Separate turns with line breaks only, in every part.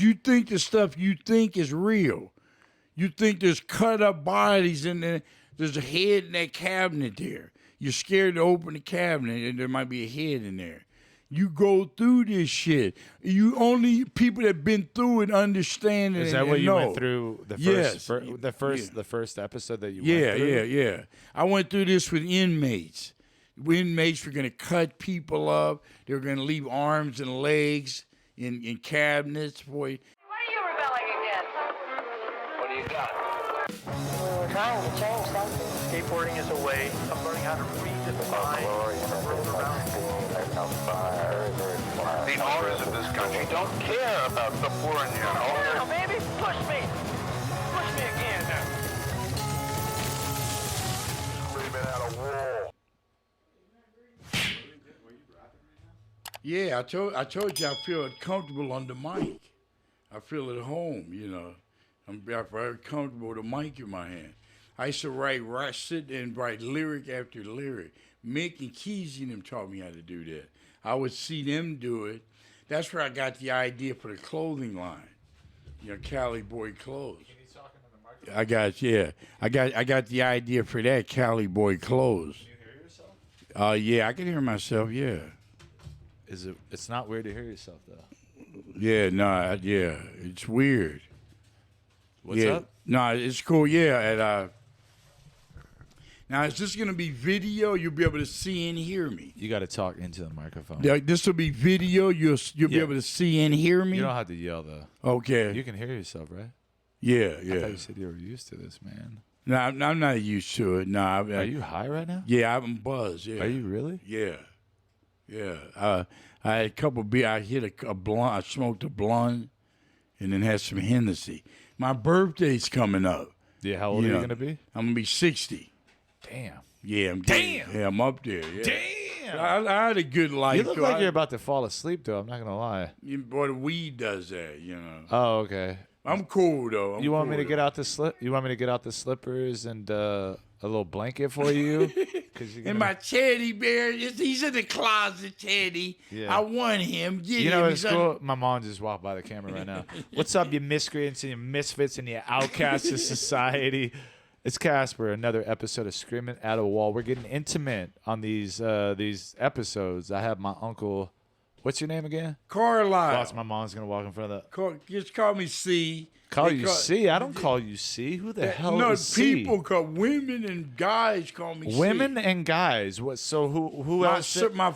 you think the stuff you think is real. You think there's cut up bodies in there. There's a head in that cabinet there. You're scared to open the cabinet and there might be a head in there. You go through this shit. You only people that been through it understand it.
Is that what you went through the first episode that you went through?
Yeah. I went through this with inmates. Inmates were going to cut people up. They were going to leave arms and legs in cabinets. Boy.
What are you rebelling against?
What do you got?
We're trying to change something.
Skateboarding is a way of learning how to redefine the world around you.
The owners of this country don't care about the poor and your
Now,
owners.
baby, push me. Push me again.
Screaming at a wall.
Yeah, I told you I feel comfortable on the mic. I feel at home, you know. I'm very comfortable with a mic in my hand. I used to sit and write lyric after lyric. Mick and Keezy them taught me how to do that. I would see them do it. That's where I got the idea for the clothing line. You know, Cali Boy Clothes. I got the idea for that, Cali Boy Clothes.
Can you hear yourself?
Yeah, I can hear myself, yeah.
It's not weird to hear yourself though.
Yeah, it's weird.
What's up?
No, it's cool. Yeah, and now is this gonna be video? You'll be able to see and hear me.
You got to talk into the microphone.
Yeah, this will be video. You'll be able to see and hear me.
You don't have to yell though.
Okay.
You can hear yourself, right?
Yeah.
I thought you said you were used to this, man.
No, I'm not used to it. No.
Are you high right now?
Yeah, I'm buzzed. Yeah.
Are you really?
Yeah. I had a couple beers. I hit a blunt. I smoked a blunt, and then had some Hennessy. My birthday's coming up.
Yeah. How old are you gonna be?
I'm gonna be 60.
Damn.
Yeah, I'm up there. Yeah.
Damn.
I had a good life.
You look like you're about to fall asleep, though. I'm not gonna lie.
Boy, the weed does that, you know.
Oh, okay.
I'm cool though.
You want me to get out the slip? You want me to get out the slippers and a little blanket for you?
And my teddy bear, he's in the closet, Teddy.
Yeah.
I want him. Get
You know
him.
it's cool. My mom just walked by the camera right now. What's up, you miscreants and you misfits and you outcasts of society? It's Kasper, another episode of Screaming at a Wall. We're getting intimate on these episodes. I have my uncle. What's your name again?
Carlisle.
Boss, my mom's gonna walk in front of the.
Just call me C.
Call you C? I don't call you C. Who the hell
no,
is C?
people call women and guys call me C.
Women and guys. What? So who
my,
else?
My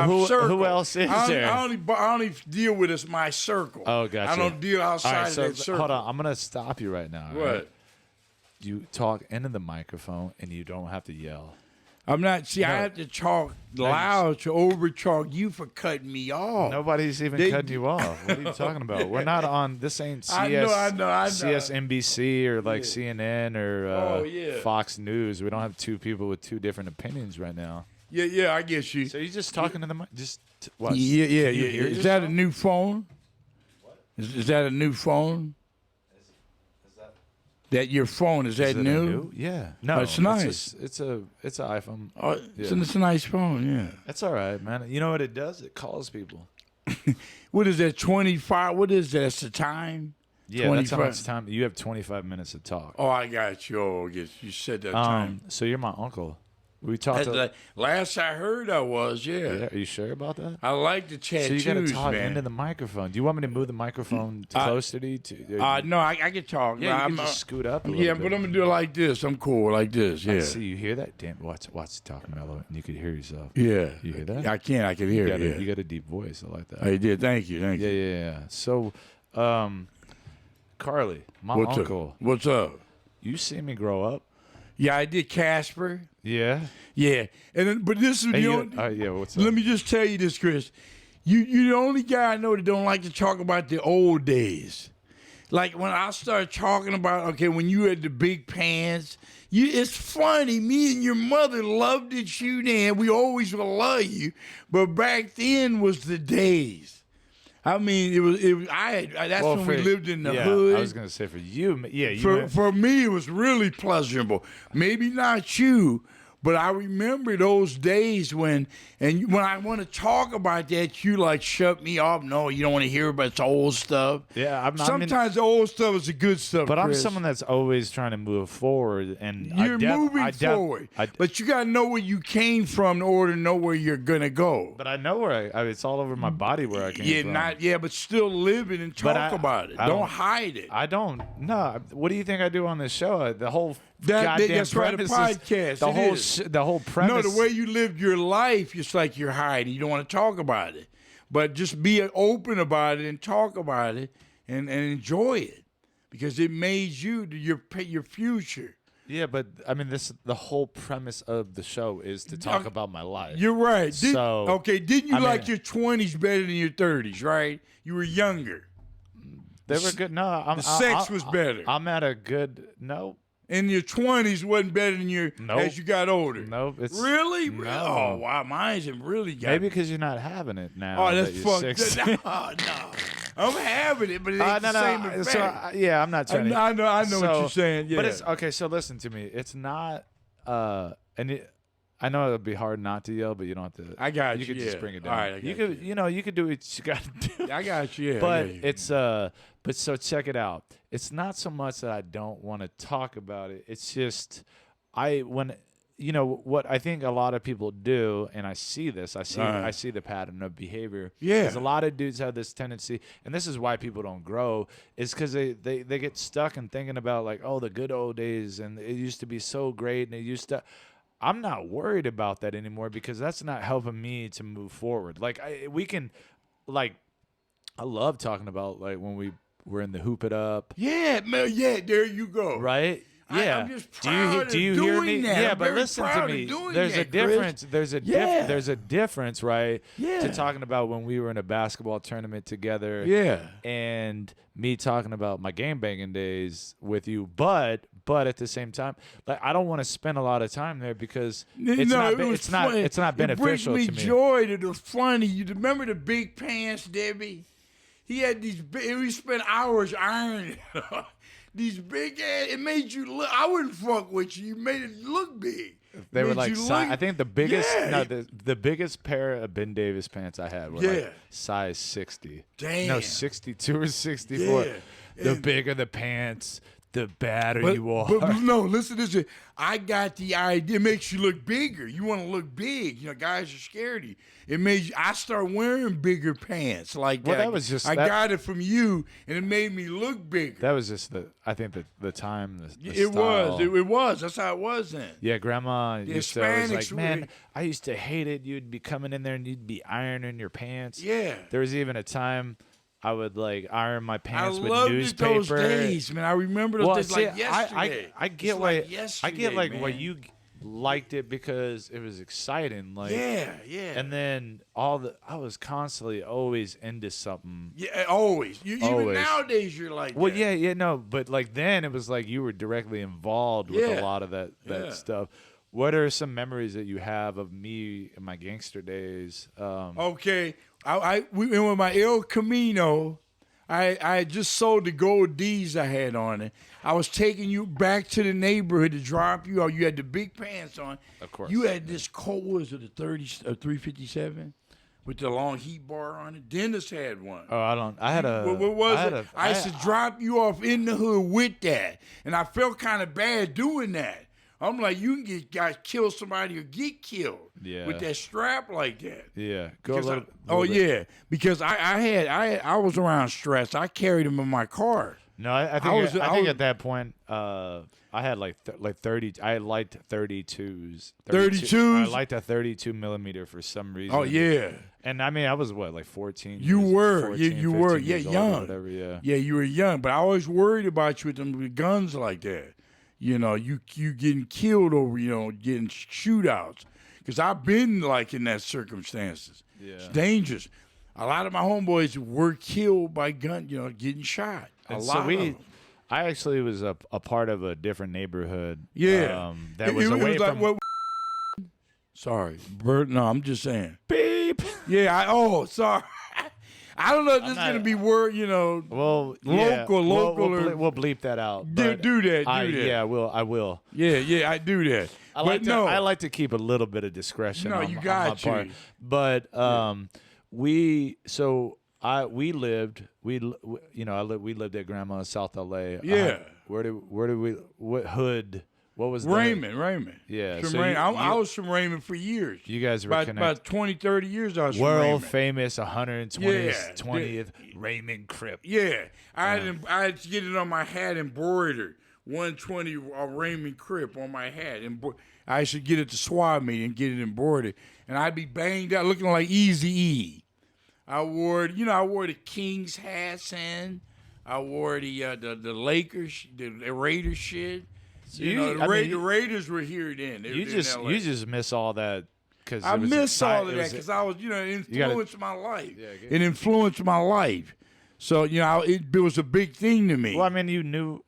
who,
circle.
Who else is there?
I only deal with this my circle.
Oh, gotcha.
I don't deal outside of that circle.
Hold on, I'm gonna stop you right now.
What?
Right? You talk into the microphone and you don't have to yell.
I'm not. See, I have to talk loud to overtalk you for cutting me off.
Nobody's even cutting you off. What are you talking about? We're not on. This ain't CS,
I know.
CSNBC or like CNN or Fox News. We don't have two people with two different opinions right now.
Yeah, I get you.
So you're just talking to the mic. Just what?
Yeah. Is that a new phone? What? Is that a new phone? That your phone is that new?
Yeah. No,
it's nice.
It's an iPhone.
Oh, it's a nice phone. Yeah.
That's all right, man. You know what it does? It calls people.
What is that? 25? What is that? That's the time.
Yeah, 25. That's how much time. You have 25 minutes to talk.
Oh, I got you. Oh, yes, you said that time.
So you're my uncle. We talked.
Last I heard, I was. Yeah.
Are you sure about that?
I like the tattoos,
so you got to talk
man.
into the microphone. Do you want me to move the microphone closer to you?
No, I can talk.
Yeah, you can just scoot up. A little bit.
But I'm gonna do it like this. I'm cool like this. Yeah.
See, you hear that? Damn, watch talking mellow, and you can hear yourself.
Yeah.
You hear that?
I can hear it.
You got a deep voice. I like that.
I did. Thank you.
Yeah. So, Carly, my uncle.
What's up?
You see me grow up?
Yeah, I did Kasper.
Yeah.
But this is
what's up?
Let me just tell you this, Chris. You're the only guy I know that don't like to talk about the old days. Like when I start talking about, when you had the big pants, it's funny. Me and your mother loved it, you then. We always will love you. But back then was the days. I mean, that's when we lived in the hood.
I was going to say for you,
For me, it was really pleasurable. Maybe not you, But I remember those days when I want to talk about that, you like shut me off. No, you don't want to hear about the old stuff.
Yeah,
Sometimes the old stuff is the good stuff.
But
Chris.
I'm someone that's always trying to move forward, and
You're moving forward. But you got to know where you came from in order to know where you're gonna go.
But I know where it's all over my body where I came from.
But still live it and talk about it. Don't hide it.
I don't. No. What do you think I do on this show? The whole goddamn
that's right, the
premise
podcast.
The whole premise.
No, the way you lived your life, it's like you're hiding. You don't want to talk about it. But just be open about it and talk about it and enjoy it because it made you your future.
Yeah, but I mean, the whole premise of the show is to talk about my life.
You're right. Didn't you like
mean,
your 20s better than your 30s, right? You were younger.
They were good. No,
The sex was better.
I'm at a good no.
In your 20s wasn't better than as you got older.
Nope. It's
really?
No.
Oh, wow. Mine's really got
Maybe because you're not having it now.
Oh, that's
that you're
fucked. No. I'm having it, but it ain't the same effect.
So, I'm not trying to.
I know what you're saying. Yeah.
But it's okay. So listen to me. It's not. I know it'll be hard not to yell, but you don't have to.
I got you.
You could just bring it down.
All right,
you could do what you got to do.
I got you. Yeah.
But it's but so check it out. It's not so much that I don't want to talk about it. It's just what I think a lot of people do, and I see this. I see the pattern of behavior.
Yeah.
Because a lot of dudes have this tendency, and this is why people don't grow, is because they get stuck in thinking about like, oh, the good old days, and it used to be so great, and it used to. I'm not worried about that anymore because that's not helping me to move forward. Like I love talking about like when we were in the Hoop It Up.
Yeah, man, yeah, there you go.
right? Yeah.
I'm just proud
do you
of
hear
doing
me?
that.
Yeah,
I'm
but
very
listen to
proud
me.
of doing
There's
that,
a difference.
Chris.
There's a difference, right?
Yeah.
To talking about when we were in a basketball tournament together.
Yeah.
And me talking about my game banging days with you, but at the same time, like I don't want to spend a lot of time there because it's not beneficial
to me.
to me.
Joy to the funny. You remember the big pants, Debbie? He had these big. We spent hours ironing these big ass. It made you look. I wouldn't fuck with you. You made it look big.
They were
Made
like,
you look-
I think the biggest,
Yeah.
the biggest pair of Ben Davis pants I had were like size 60.
Damn.
No, 62 or 64.
Yeah.
The
And-
bigger the pants, the badder you are.
But no, listen to this. I got the idea. It makes you look bigger. You want to look big. You know, guys are scared of you. It made I start wearing bigger pants like that.
Well, that was just-
I
that-
got it from you, and it made me look bigger.
That was just the time, the
It
style.
was. It was. That's how it was then.
Yeah, Grandma used to always
Hispanics
like, man,
were-
I used to hate it. You'd be coming in there and you'd be ironing your pants.
Yeah.
There was even a time I would like iron my
I
pants with
loved
newspaper.
those days, man. I remember those days like yesterday.
I get
It's
why
like yesterday,
I get like why
man.
you liked it because it was exciting. Like
Yeah.
And then I was constantly always into something.
Yeah, always. Even
Always.
nowadays, you're like
Well,
that.
yeah, no, but like then it was like you were directly involved with
Yeah.
a lot of that
Yeah.
stuff. What are some memories that you have of me in my gangster days?
Okay, we went with my El Camino. I just sold the gold D's I had on it. I was taking you back to the neighborhood to drop you off. You had the big pants on.
Of course.
You had this cold, was it a 357 with the long heat bar on it? Dennis had one.
Oh, I had a.
What was
I had
it? I used to drop you off in the hood with that, and I felt kind of bad doing that. I'm like, you can kill somebody or get killed with that strap like that.
Yeah, go a
Because
little.
because I was around stress. I carried them in my car.
No, I think at that point, I had like 30. I liked 32s.
32s?
I liked a 32 millimeter for some reason.
Oh yeah,
And I mean, I was what, like 14.
you were.
14,
You were.
15
Yeah,
years old or
young.
whatever. Yeah.
Yeah, you were young. But I always worried about you with them with guns like that. You know, you getting killed over, getting shootouts. Because I've been like in that circumstances.
Yeah.
It's dangerous. A lot of my homeboys were killed by gun, getting shot.
And
a
so
lot of them.
I actually was a part of a different neighborhood.
Yeah.
That was away
like
from.
what? Sorry, Bert. No, I'm just saying.
Beep.
Yeah. Sorry. I don't know if this is
not-
gonna be word, you know.
Well,
Local, local,
We'll,
or-
we'll bleep that out.
Do
but
that.
I
Yeah,
will.
yeah, I do that.
I like to keep a little bit of discretion.
No,
on,
you
on
got
my part.
to.
But we lived at Grandma's South LA.
Yeah.
What hood? What was the
Raymond.
Yeah,
From
so
Raymond.
you-
I was from Raymond for years.
You guys were
about 20, 30 years I was from
world
Raymond.
famous 120th
Yeah.
20th Raymond Crip.
Yeah, I had to get it on my hat embroidered. 120 Raymond Crip on my hat. I should get it to swap meet and get it embroidered. And I'd be banged out looking like Eazy-E. I wore the Kings hats in. I wore the Lakers, the Raiders shit.
So
The Raiders were here then. They
You
were
just
in LA.
you just miss all that because
I miss all of that because I was, it influenced my life. It influenced my life. So, it was a big thing to me.
Well, I mean,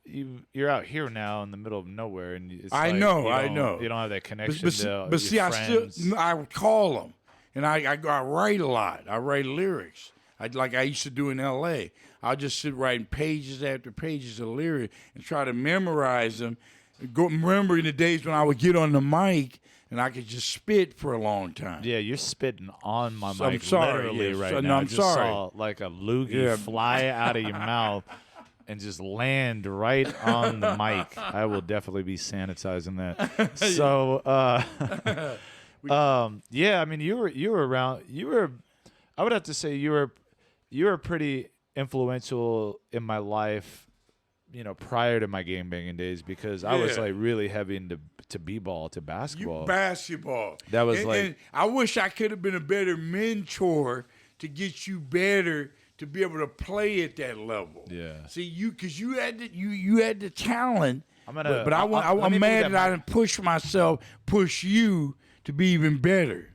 you're out here now in the middle of nowhere, and it's
I
like
know.
you don't have that connection.
But
to
see,
your friends.
I would call them, and I write a lot. I write lyrics, like I used to do in L.A. I'll just sit writing pages after pages of lyrics and try to memorize them. Remember in the days when I would get on the mic and I could just spit for a long time.
Yeah, you're spitting on my
So I'm
mic
sorry,
literally
yes.
right
So,
now.
no,
I
I'm
just
sorry.
saw like a loogie fly out of your mouth and just land right on the mic. I will definitely be sanitizing that. So, yeah, I mean, you were around. I would have to say you were pretty influential in my life. Prior to my game banging days, because I was like really heavy into b-ball, to basketball.
Basketball.
That was
and I wish I could have been a better mentor to get you better to be able to play at that level.
Yeah.
See, because you had the talent.
I'm gonna-
but
let me
I'm
move
mad
that
that I
mic.
didn't push you to be even better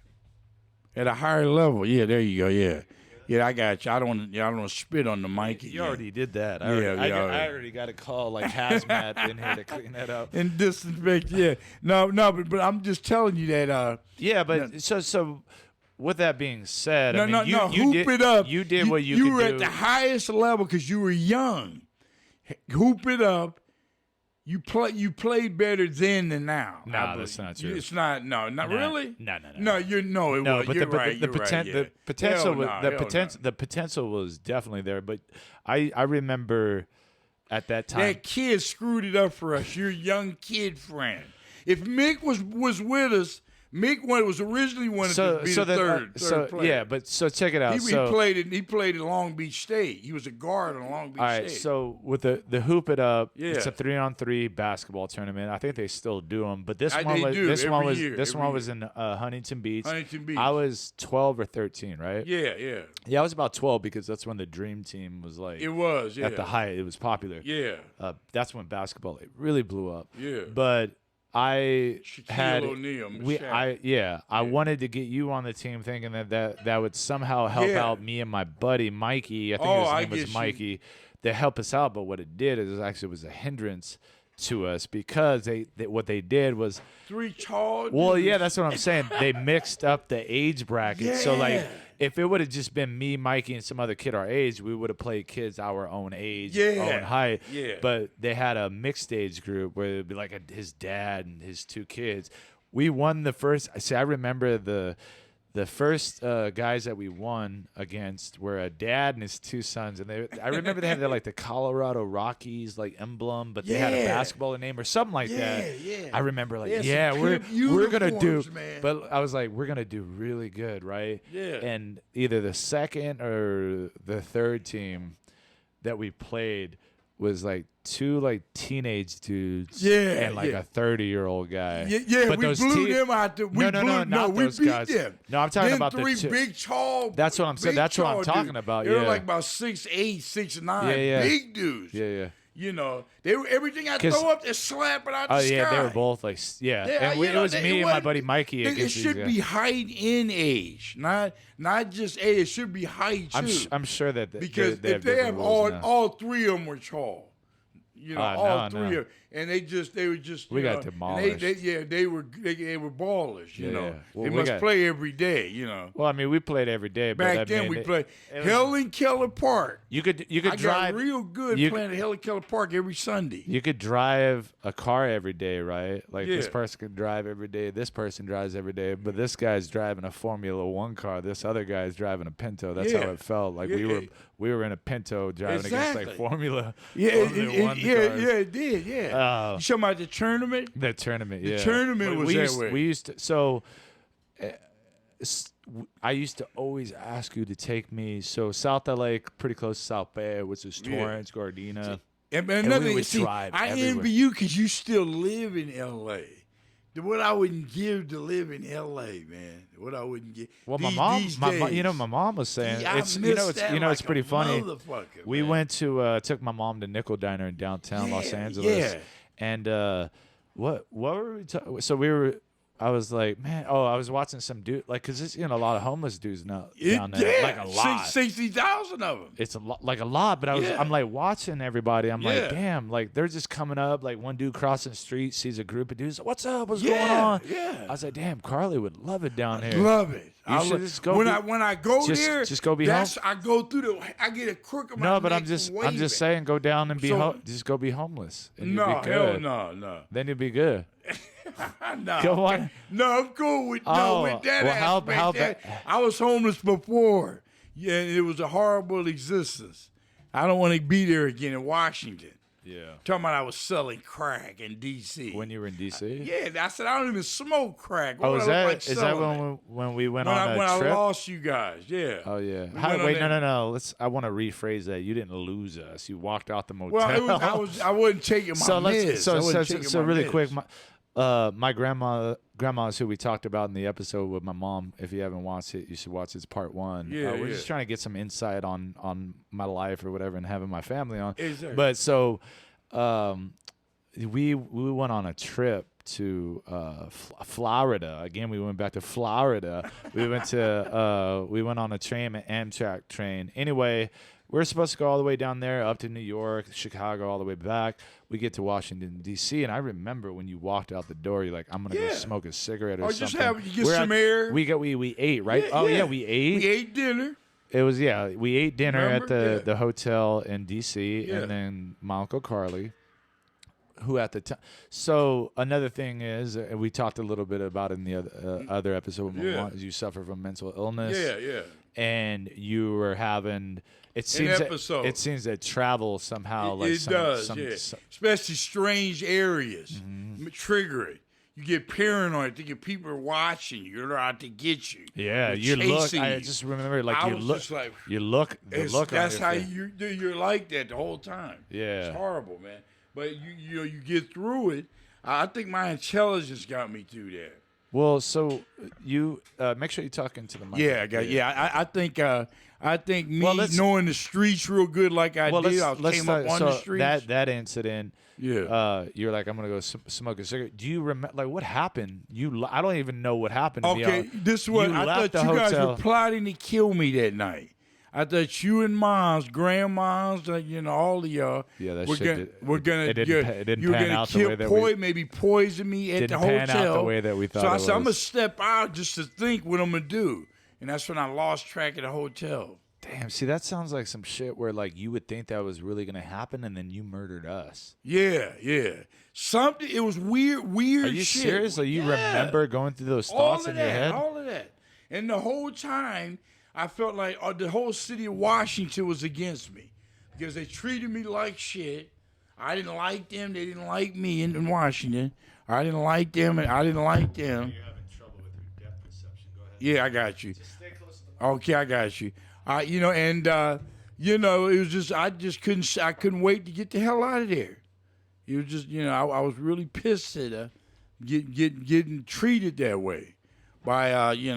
at a higher level. Yeah, there you go. Yeah. Yeah, I got you. I don't want to spit on the mic.
You already did that. I already got a call like hazmat in here to clean that up.
And disinfect. Yeah. No, but I'm just telling you that.
Yeah, but so with that being said,
No,
I mean,
hoop
did,
it up.
You did what you
You
could
were
do.
at the highest level because you were young. Hoop it up. You played better then than now.
No,
I
that's
believe.
not true.
It's not. No, not really.
No.
No, you're no. It
No,
was.
but
You're
the
right. You're right.
the potential was the potential was definitely there. But I remember at that time.
That kid screwed it up for us. Your young kid friend. If Mick was with us, Mick was originally wanted to be the third player.
Yeah, but so check it out.
He
so
played at Long Beach State. He was a guard on Long Beach
all right,
State.
so with the hoop it up, it's
Yeah.
a 3-on-3 basketball tournament. I think they still do them, but this
They
one was
do,
this
every
one was
year,
this
every
one was
year.
in Huntington Beach.
Huntington Beach.
I was 12 or 13, right?
Yeah.
Yeah, I was about 12 because that's when the Dream Team was like
It was, yeah.
at the height. It was popular.
Yeah.
That's when basketball really blew up.
Yeah.
But I
Shaquille
had
O'Neal, Shaq.
I wanted to get you on the team, thinking that would somehow help
Yeah.
out me and my buddy Mikey. I think
I
his name
get
was
you.
Mikey. To help us out, but what it did is actually was a hindrance to us because what they did was.
Three tall
Well,
dudes.
yeah, that's what I'm saying. They mixed up the age bracket. So, like,
Yeah.
if it would have just been me, Mikey, and some other kid our age, we would have played kids our own age,
Yeah.
own height.
Yeah.
But they had a mixed age group where it would be like his dad and his two kids. We won the first. See, I remember the first guys that we won against were a dad and his two sons, and I remember they had the Colorado Rockies emblem, but they had a
Yeah.
basketball name or something like that.
Yeah.
I remember
They had some
we're
crib
gonna do,
uniforms, man.
but I was like, we're gonna do really good, right?
Yeah.
And either the second or the third team that we played was two teenage dudes,
Yeah,
and
yeah.
a 30-year-old guy.
Yeah,
But
we
those
blew
te-
them out. We
No,
we
those
beat
guys.
them.
No, I'm talking
Them
about the
three
two-
big tall.
That's what I'm saying.
big
That's what I'm
tall
talking
dudes.
about,
They were
yeah.
like about 6'8", 6'9",
Yeah.
big dudes.
Yeah.
You know, they were everything I
'Cause-
throw up, they slap it out
Oh
the sky.
yeah, they were both
Yeah,
and
you
it
know,
was me and my
wasn't-
buddy Mikey
It
against these
should
guys.
be height in age, not just age. It should be height too.
I'm sure that
because
they
if they have
different rules now.
all three of them were tall, You know,
No,
three
no.
of them. And they were just,
We
you
got
know,
demolished.
they were ballers, you
Yeah.
know.
Well,
they
we
must
got-
play every day, you know.
Well, I mean, we played every day, but I
Back then
mean,
we played
it was-
Hell in Keller Park.
You could
I
drive
got real good
you-
playing at Hell in Keller Park every Sunday.
You could drive a car every day, right? Like this
Yeah.
person can drive every day. This person drives every day. But this guy's driving a Formula One car. This other guy's driving a Pinto. That's
Yeah.
how it felt. Like
Yeah,
we were in a Pinto driving against like
Exactly.
Formula.
Yeah,
Formula One
yeah,
cars.
it did, yeah. You talking about the tournament?
The tournament, yeah.
tournament
But
was
we
that
used,
way.
We used to. So, I used to always ask you to take me. So South LA, pretty close to South Bay, which is Torrance, Gardena.
And
we
another
would
thing,
drive
I
everywhere.
envy you because you still live in L.A. What I wouldn't give to live in L.A., man. What I wouldn't give.
Well,
these
my
days.
mom was saying
Yeah, I
it's
miss that
it's
like
pretty
a
funny.
motherfucker,
We
man.
went to took my mom to Nickel Diner in downtown Los
Yeah,
Angeles,
yeah.
and what were we talking? So we were. I was like, man, I was watching some dude, like, cause it's, a lot of homeless dudes now down there,
Yeah,
like a lot.
60,000 of them.
It's a lot, but
Yeah.
I'm like watching everybody. I'm like,
Yeah.
damn, like they're just coming up. Like one dude crossing the street sees a group of dudes. What's up? What's going on?
Yeah.
I was like, damn, Carly would love it down here.
Love it.
You should just go
when
be-
I go
just-
there.
just go be
that's, I go through I get a crook of my
No, but
neck
I'm just
waving.
saying, go down and be
So-
just go be homeless. And you'll
No,
be
hell
good.
no.
Then you'll be good.
No,
Go on.
No, I'm cool with
Oh,
with that
well, how
aspect. I was homeless before. Yeah, it was a horrible existence. I don't want to be there again in Washington.
Yeah.
Talking about I was selling crack in D.C.
When you were in D.C.
Yeah, I said I don't even smoke crack. Why
Oh,
would
is
I look
that
like
is that
selling it?
when we went
when
on a
I
trip?
lost you guys? Yeah.
Oh yeah.
went on
Wait,
that-
no. I want to rephrase that. You didn't lose us. You walked out the motel.
Well, I wasn't taking my meds. I wasn't taking
so
my
really
meds.
quick, my grandma's who we talked about in the episode with my mom. If you haven't watched it, you should watch it. It's part 1.
Yeah,
we're
yeah.
just trying to get some insight on my life or whatever, and having my family on.
Exactly.
But so, we went on a trip to Florida. Again, we went back to Florida. We went on a train, an Amtrak train. Anyway, we're supposed to go all the way down there, up to New York, Chicago, all the way back. We get to Washington, D.C., and I remember when you walked out the door, you're like, I'm going to go
Yeah.
smoke a cigarette or
Or
something.
just get
We're
some air.
We ate, right? We ate.
We ate dinner.
It was, we ate dinner at
Remember?
the hotel in D.C.,
Yeah.
and then my Uncle Carly, who at the time. So another thing is, and we talked a little bit about it in the other episode, with my
Yeah.
mom, is you suffer from mental illness.
Yeah.
And you were having, it seems
episode.
it seems that travel somehow, like
It does,
some,
yeah.
some-
Especially strange areas
Mm-hmm.
trigger it. You get paranoid, thinking people are watching you. They're out to get you.
yeah,
They're
you look.
chasing
I
you.
just remember, like
I
you
was
look,
just like,
you look, the
It's-
look.
that's
on
how
your face.
you're like that the whole time.
Yeah.
It's horrible, man. But you get through it. I think my intelligence got me through that.
Well, so you make sure you talk into the mic.
Yeah, I think me
Well, let's-
knowing the streets real good like I did, I came up on
so
the streets.
that incident.
Yeah.
You're like, I'm gonna go smoke a cigarette. Do you remember like what happened? I don't even know what happened. To be
Okay,
honest.
this is what
You
I
left
thought
the
you guys
hotel.
were plotting to kill me that night. I thought you and moms, grandmas, all of y'all
Yeah, that
were
shit
gonna,
did-
were
it
gonna,
didn't
you
pa- it didn't
you were
pan
gonna
out the
kill,
way that we-
maybe poison me at the
Didn't
hotel.
pan out the way that we thought
So I
it
said, I'm gonna
was.
step out just to think what I'm gonna do, and that's when I lost track of the hotel.
Damn, see, that sounds like some shit where like you would think that was really gonna happen, and then you murdered us.
Yeah. Something. It was weird.
Are you
shit.
serious? Like you
Yeah.
remember going through those
all
thoughts
of
in
that,
your head?
all of that, and the whole time I felt like the whole city of Washington was against me because they treated me like shit. I didn't like them; they didn't like me in Washington. I didn't like them, and I didn't like them.
You're having trouble with your depth perception. Go ahead.
Yeah, I got you.
Stay close to the
Okay, I got you. It was just I couldn't wait to get the hell out of there. It was just I was really pissed at getting treated that way by talking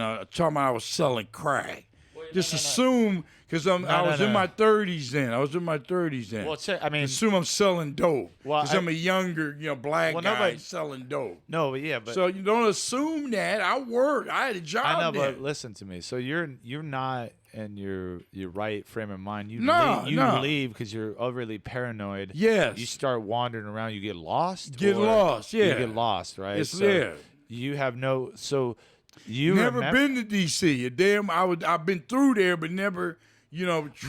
about I was selling crack. Just assume because I was in my 30s then.
Well, I mean,
Assume I'm selling dope
Well,
because I'm a younger black
Well,
guy
nobody-
selling dope.
no, but yeah, but
So you don't assume that I worked. I had a job
I know,
there.
but listen to me. So you're not in your right frame of mind. You
No,
leave,
no.
leave because you're overly paranoid.
Yes.
You start wandering around. You get lost.
Get
or
lost, yeah.
You get lost, right?
It's
so
there.
You have no. So you
Never
remember,
been to D.C. I've been through there, but never,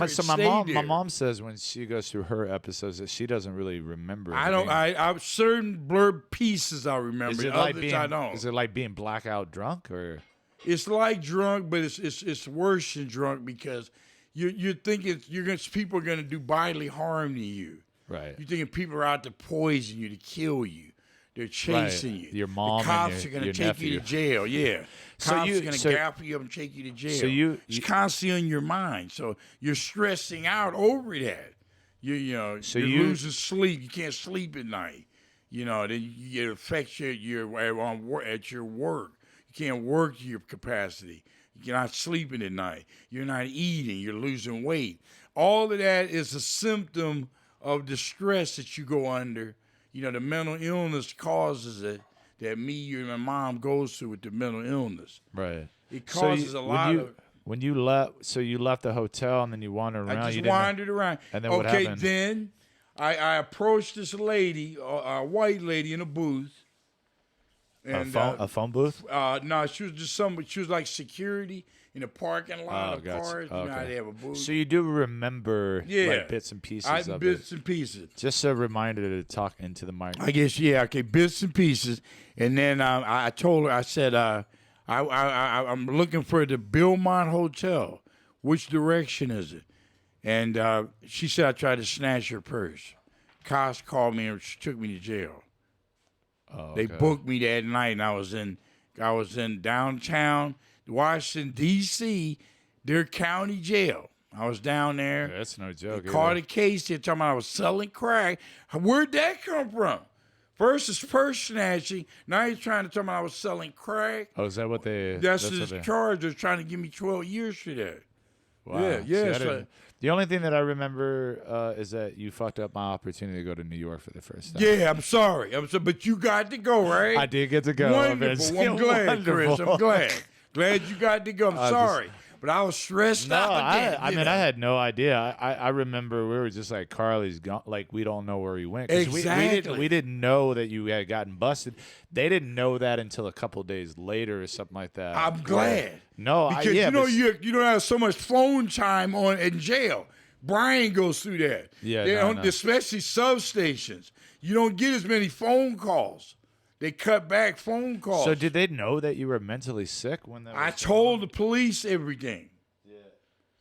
So my mom says when she goes through her episodes that she doesn't really remember.
I don't. I certain blurred pieces I remember.
Is it
others
like being?
I don't.
Is it like being blackout drunk or?
It's like drunk, but it's worse than drunk because you're thinking people are gonna do bodily harm to you.
Right.
You're thinking people are out to poison you, to kill you. They're chasing you.
Your mom
the cops
and
are gonna
your
take
nephew.
you to jail. Yeah.
So
Cops
you-
are gonna
so-
gap you up and take you to jail.
So
it's constantly on your mind. So you're stressing out over that. You're losing sleep. You can't sleep at night. Then it affects at your work. You can't work to your capacity. You're not sleeping at night. You're not eating. You're losing weight. All of that is a symptom of the stress that you go under. The mental illness causes it that you and my mom goes through with the mental illness.
Right.
It causes a lot of.
When you left, so you left the hotel and then you wandered around.
I
you
just
didn't know-
wandered around.
And then what happened?
Then I approached this lady, a white lady in a booth. And,
a phone booth?
No, she was just she was like security in a parking lot of
gotcha.
cars. You know how they have a booth.
So you do remember like bits and pieces of
bits
it.
and pieces.
Just a reminder to talk into the mic.
I guess, yeah, okay, bits and pieces. And then I told her, I said, I'm looking for the Belmont Hotel. Which direction is it? And she said I tried to snatch her purse. Cops called me and she took me to jail.
Oh,
They booked me that night, and I was in downtown Washington, D.C., their county jail. I was down there.
Yeah, that's no joke.
They caught a case. They're talking about I was selling crack. Where'd that come from? First it's purse snatching. Now you're trying to tell me I was selling crack.
Oh, is that what they?
That's
what
his
they-
charge. They're trying to give me 12 years for that.
Wow.
Yeah,
See,
yeah.
I
so-
didn't- the only thing that I remember is that you fucked up my opportunity to go to New York for the first time.
yeah, I'm sorry. But you got to go, right?
I did get to go.
Wonderful. I'm glad, Chris. I'm glad. Glad you got to go. I'm sorry. But I was stressed
No,
out again.
I mean, I had no idea. I remember we were just like, Carly's gone. Like, we don't know where he went. 'Cause
Exactly.
We didn't know that you had gotten busted. They didn't know that until a couple days later or something like that.
I'm glad.
No,
Because you don't have so much phone time in jail. Brian goes through that.
Yeah,
They
no,
don't, especially substations. You don't get as many phone calls. They cut back phone calls.
So did they know that you were mentally sick when that was
I
going
told
on?
the police everything. Yeah.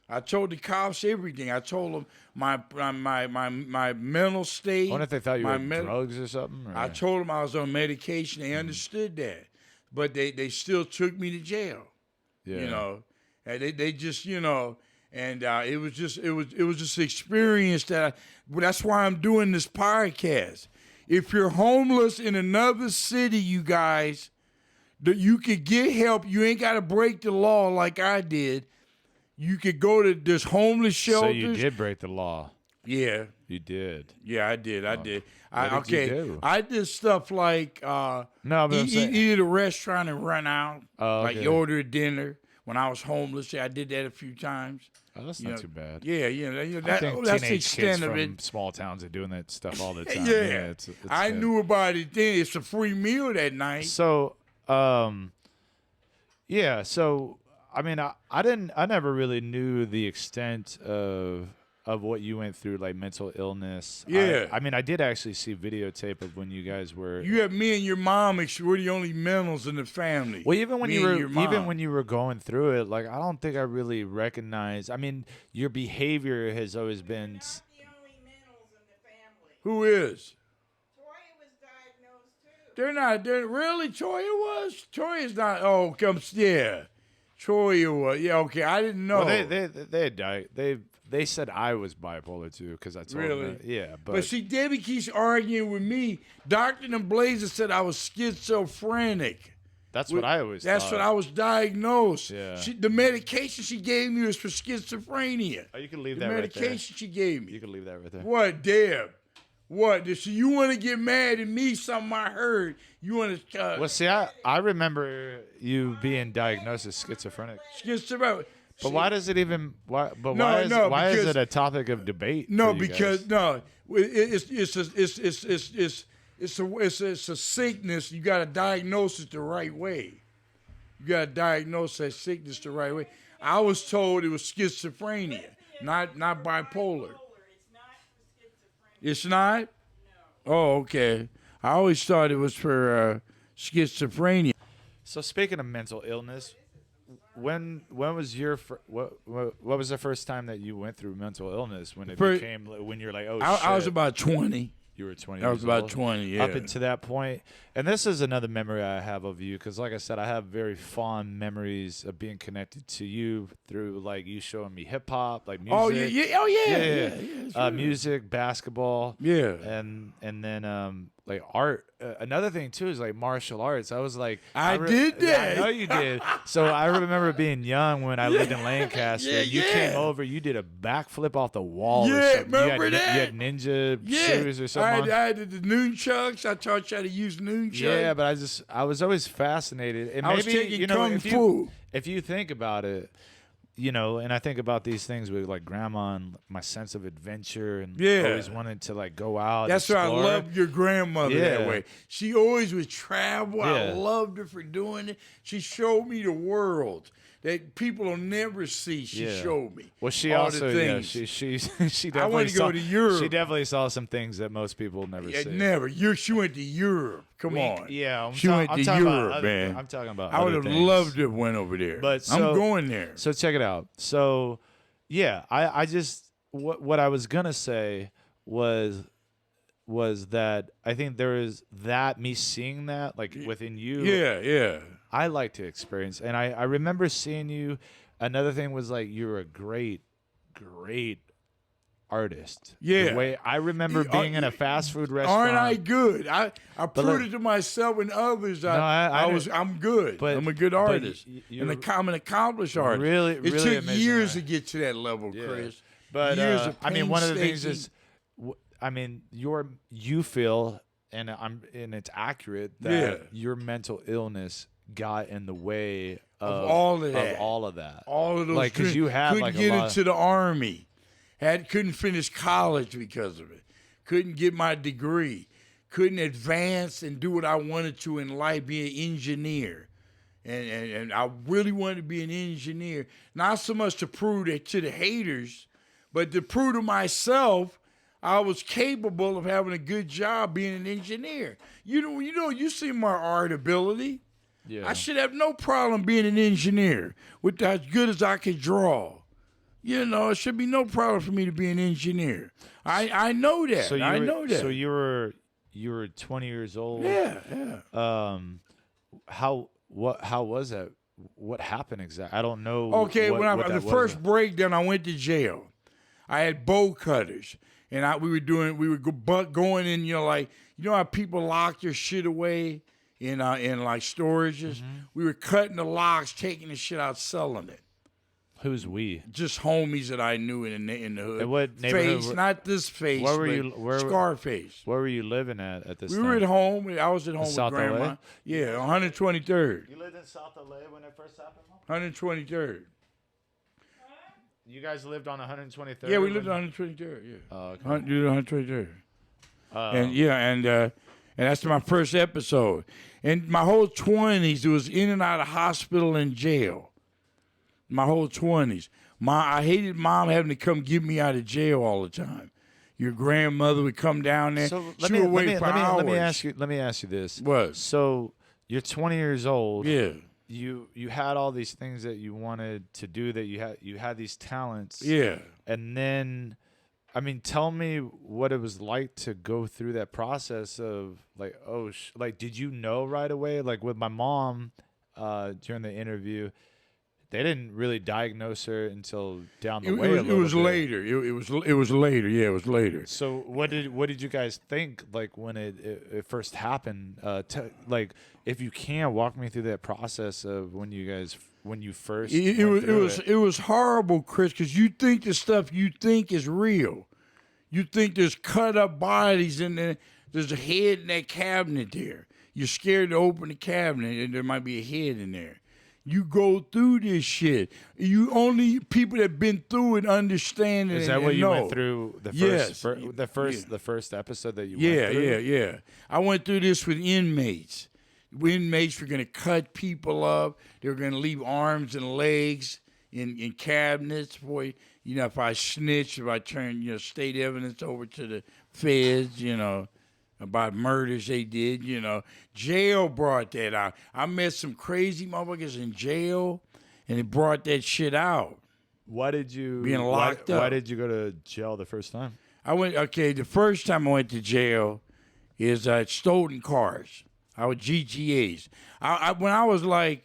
I told the cops everything. I told them my mental state.
I wonder if they thought you
my
were on drugs or something. Or?
I told them I was on medication. They understood that, but they still took me to jail.
Yeah.
And they just and it was just an experience that's why I'm doing this podcast. If you're homeless in another city, you guys, that you could get help. You ain't got to break the law like I did. You could go to this homeless shelters.
So you did break the law.
Yeah.
You did.
Yeah, I did. I did.
What did you do?
I did stuff like
No, but I'm saying-
eat at a restaurant and run out.
Oh,
Like
okay.
order dinner. When I was homeless, I did that a few times.
Oh, that's not too bad.
Yeah,
I think
that's the
teenage kids
extent of
from
it.
small towns are doing that stuff all the time.
Yeah,
it's
I
good.
knew about it then. It's a free meal that night.
So, yeah. So, I mean, I never really knew the extent of what you went through, like mental illness.
Yeah.
I mean, I did actually see videotape of when you guys were.
You have me and your mom. We're the only mentals in the family.
Well, even when
Me
you
and
were
your mom.
when you were going through it, like I don't think I really recognized. I mean, your behavior has always been.
Not the only mentals in the family.
Who is?
Toya was diagnosed too.
They're not. They're really. Toya was. Toya's not. Oh, comes. Yeah. Toya was. Yeah. Okay. I didn't know.
Well, they had died. They said I was bipolar too because I told
Really?
them that. Yeah,
But see, Debbie keeps arguing with me. Dr. Blazer said I was schizophrenic.
that's what I always.
That's
thought.
what I was diagnosed.
Yeah.
The medication she gave me was for schizophrenia.
Oh, you can leave
The
that right there.
medication she gave me.
You can leave that right there.
What, Deb? What? So you want to get mad at me? Something I heard. You want to
Well, see, I remember you being diagnosed as schizophrenic.
schizophrenic.
But why does it even? Why? But
No,
why is
no,
why is
because-
it a topic of debate?
No,
for you
because
guys?
no, it's a sickness. You got to diagnose it the right way. You got to diagnose that sickness the right way. I was told it was schizophrenia, not bipolar.
It's not for schizophrenia.
It's not. Oh, okay. I always thought it was for schizophrenia.
So speaking of mental illness, when was your what was the first time that you went through mental illness? When it became when you're like, oh shit.
I was about 20.
You were 20.
I was
years
about
old.
20. Yeah.
Up until that point, and this is another memory I have of you, because like I said, I have very fond memories of being connected to you through like you showing me hip hop, like music.
Oh yeah. Oh yeah.
Yeah.
sure.
Music, basketball.
Yeah.
And then like art. Another thing too is like martial arts. I was like,
I did that.
I know you did. So I remember being young when I lived in Lancaster.
Yeah,
you
yeah.
came over. You did a backflip off the wall. or
Yeah,
something.
remember
you had,
that?
You had ninja
Yeah.
shoes or something.
I had the nunchucks. I taught you how to use nunchucks.
Yeah, but I was always fascinated. And
I was
maybe
taking
you know
kung fu.
if you think about it, you know, and I think about these things with like grandma and my sense of adventure and
Yeah.
always wanted to like go out.
That's why I
explore.
loved your grandmother that
Yeah.
way. She always would travel. I
Yeah.
loved her for doing it. She showed me the world that people will never see. She
Yeah.
showed me.
Well, she
all
also,
the
yeah,
things.
she
I
definitely
wanted to
saw,
go to Europe.
She definitely saw some things that most people never
Yeah,
see.
never. She went to Europe. Come on.
Yeah,
She went to
talking about
Europe,
other-
man.
I'm talking about.
I would
other
have
things.
loved to have went over there.
But
I'm
so-
going there.
So check it out. So, yeah, I just what I was gonna say was that I think there is that me seeing that like within you.
Yeah.
I like to experience, and I remember seeing you. Another thing was like you were a great artist.
Yeah.
The way I remember being in a fast food restaurant.
Aren't I good? I proved
look-
it to myself and others.
I
I'm good.
but-
I'm a good
but
artist.
you're
I'm an accomplished artist.
really-
it
really
took
amazing
years
guy.
to get to that level,
Yeah.
Chris.
But
years of
I mean, one of the things
painstaking-
is, you feel, and it's accurate that
Yeah.
your mental illness got in the way
Of all of that.
all of that.
all of those
like, 'cause
dreams.
you had
couldn't
like
get
a lot.
into the army, couldn't finish college because of it, couldn't get my degree, couldn't advance and do what I wanted to in life, be an engineer. And I really wanted to be an engineer, not so much to prove that to the haters, but to prove to myself I was capable of having a good job being an engineer. You see my art ability.
Yeah.
I should have no problem being an engineer with as good as I could draw. It should be no problem for me to be an engineer. I know that. I know that.
So you were 20 years old.
yeah.
How was that? What happened exactly? I don't know.
Okay,
what
when
that
the
was.
first breakdown, I went to jail. I had bow cutters, and we were going in. How people lock their shit away in like storages.
Mm-hmm.
We were cutting the locks, taking the shit out, selling it.
Who's we?
Just homies that I knew in the hood.
And what neighborhood
face?
were-
Not this face.
Where were
but
you- where-
Scarface.
Where were you living at this
We
time?
were at home. I was at home with
South
Grandma.
LA?
Yeah, 123rd.
You lived in South LA when it first happened?
123rd.
You guys lived on 123rd?
Yeah, we lived on 123rd. Yeah.
Oh, okay.
123rd. And that's my first episode. And my whole 20s, it was in and out of hospital and jail. My whole 20s. I hated Mom having to come get me out of jail all the time. Your grandmother would come down there.
So
She would wait for hours.
let me ask you this.
What?
So you're 20 years old.
Yeah.
You had all these things that you wanted to do, that you had these talents.
Yeah.
And then, I mean, tell me what it was like to go through that process of like, did you know right away? Like with my mom, during the interview, they didn't really diagnose her until down the way.
It was later. It was later. Yeah, it was later.
So what did you guys think like when it first happened? If you can walk me through that process of when you first
It was horrible, Chris, because you think the stuff you think is real. You think there's cut up bodies in there. There's a head in that cabinet there. You're scared to open the cabinet and there might be a head in there. You go through this shit. You only people that been through it understand it.
Is that
and
what you
know.
went through the
Yes.
the first episode that you
Yeah,
went through?
yeah. I went through this with inmates. Inmates were going to cut people up. They were going to leave arms and legs in cabinets. Boy, if I snitched, if I turned, state evidence over to the feds, about murders they did, Jail brought that out. I met some crazy motherfuckers in jail, and it brought that shit out.
Why did you
Being locked
Why
up.
did you go to jail the first time?
The first time I went to jail is stolen cars. I was GTAs. When I was about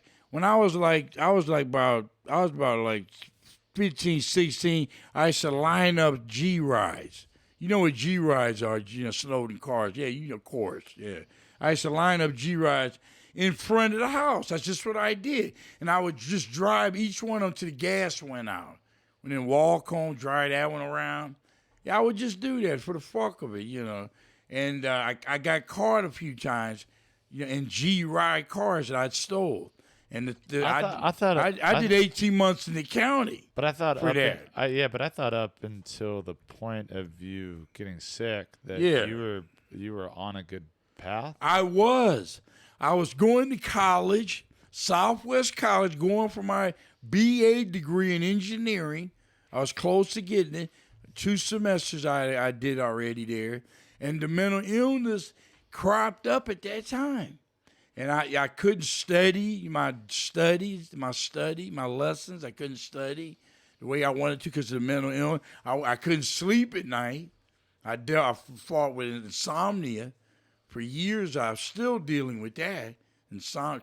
15, 16, I used to line up G rides. You know what G rides are? Stolen cars. Yeah, of course. Yeah, I used to line up G rides in front of the house. That's just what I did, and I would just drive each one until the gas went out. And then walk home, drive that one around. Yeah, I would just do that for the fuck of it, And I got caught a few times, in G ride cars that I'd stole. And I did 18 months in the county.
But I thought
for that.
But I thought up until the point of you getting sick that
Yeah.
you were on a good path.
I was going to college, Southwest College, going for my BA degree in engineering. I was close to getting it. 2 semesters I did already there. And the mental illness cropped up at that time. And I couldn't study my lessons. I couldn't study the way I wanted to because of the mental illness. I couldn't sleep at night. I fought with insomnia for years. I'm still dealing with that,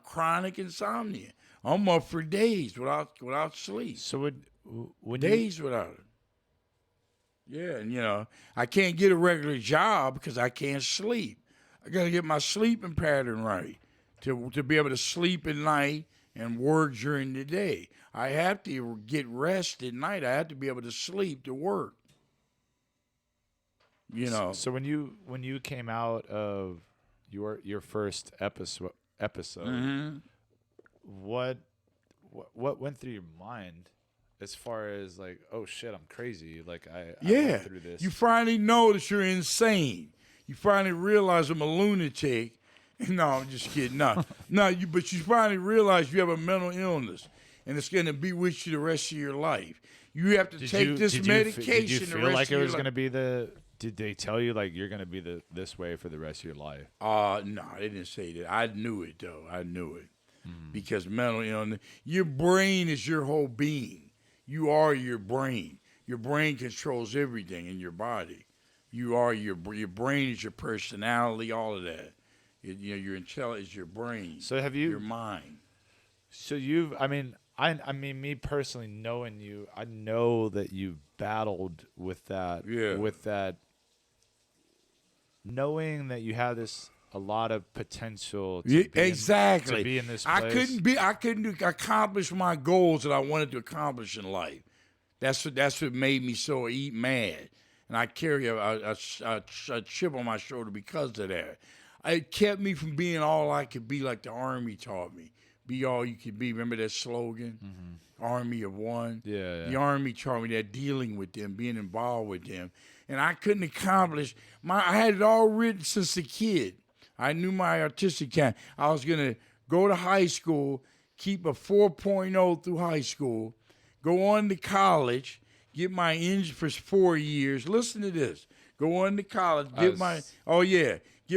chronic insomnia. I'm up for days without sleep.
So when
Days without it. Yeah, and I can't get a regular job because I can't sleep. I got to get my sleeping pattern right to be able to sleep at night and work during the day. I have to get rest at night. I have to be able to sleep to work.
So when you came out of your first episode,
Mm-hmm.
what went through your mind as far as like, oh shit, I'm crazy. Like I went through this.
You finally notice you're insane. You finally realize I'm a lunatic. No, I'm just kidding. No, but you finally realize you have a mental illness, and it's going to be with you the rest of your life. You have to take this medication.
Did you
the
feel
rest
like
of
it
your
was going to
life.
be the? Did they tell you like you're going to be this way for the rest of your life?
No, they didn't say that. I knew it though. I knew it because mental illness. Your brain is your whole being. You are your brain. Your brain controls everything in your body. You are your brain is your personality. All of that. Your intelligence, your brain.
So have you?
Your mind.
So I mean, me personally, knowing you, I know that you've battled with that.
Yeah.
With that, knowing that you have a lot of potential. To
Exactly.
To be in this place.
I couldn't accomplish my goals that I wanted to accomplish in life. That's what made me so mad, and I carry a chip on my shoulder because of that. It kept me from being all I could be, like the Army taught me. Be all you could be. Remember that slogan? Mm-hmm. Army of one?
Yeah.
The Army taught me that, dealing with them, being involved with them. And I couldn't accomplish. I had it all written since a kid. I knew my artistic talent. I was going to go to high school, keep a 4.0 through high school, go on to college, get my engine for 4 years. Listen to this. Go on to college, get